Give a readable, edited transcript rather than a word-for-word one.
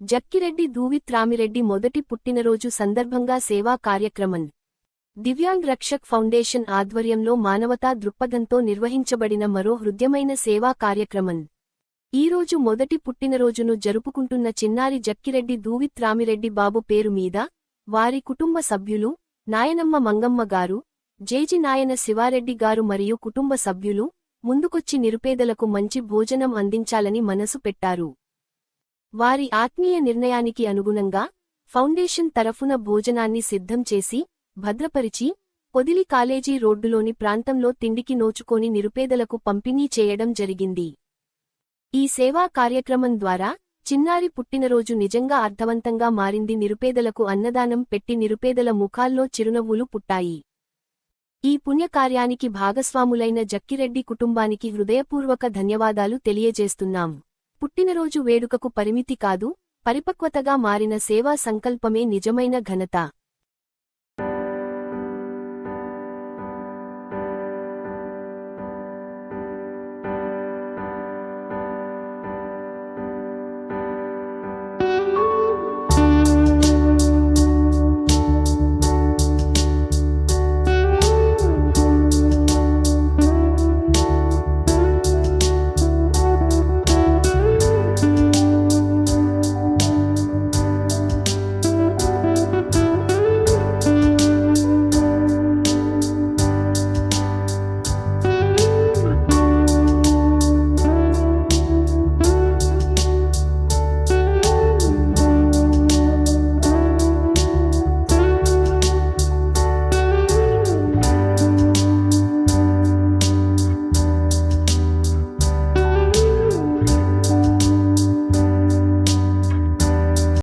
జక్కిరెడ్డి దూవిత్ రామిరెడ్డి మొదటి పుట్టినరోజు సందర్భంగా సేవా కార్యక్రమం దివ్యాంగ్ రక్షక్ ఫౌండేషన్ ఆధ్వర్యంలో మానవతా దృక్పథంతో నిర్వహించబడిన మరో హృద్యమైన సేవా కార్యక్రమం. ఈరోజు మొదటి పుట్టినరోజును జరుపుకుంటున్న చిన్నారి జక్కిరెడ్డి దూవిత్ రామిరెడ్డి బాబు పేరు మీద వారి కుటుంబ సభ్యులు నాయనమ్మ మంగమ్మ గారు, జేజి నాయన శివారెడ్డి గారు మరియు కుటుంబ సభ్యులు ముందుకొచ్చి నిరుపేదలకు మంచి భోజనం అందించాలని మనసు పెట్టారు. వారి ఆత్మీయ నిర్ణయానికి అనుగుణంగా ఫౌండేషన్ తరఫున భోజనాన్ని సిద్ధం చేసి భద్రపరిచి పొదిలి కాలేజీ రోడ్డులోని ప్రాంతంలో తిండికి నోచుకోని నిరుపేదలకు పంపిణీ చేయడం జరిగింది. ఈ సేవా కార్యక్రమం ద్వారా చిన్నారి పుట్టినరోజు నిజంగా అర్థవంతంగా మారింది. నిరుపేదలకు అన్నదానం పెట్టి నిరుపేదల ముఖాల్లో చిరునవ్వులు పుట్టాయి. ఈ పుణ్యకార్యానికి భాగస్వాములైన జక్కిరెడ్డి కుటుంబానికి హృదయపూర్వక ధన్యవాదాలు తెలియజేస్తున్నాం. పుట్టినరోజు వేడుకకు పరిమితి కాదు, పరిపక్వతగా మారిన సేవా సంకల్పమే నిజమైన ఘనత.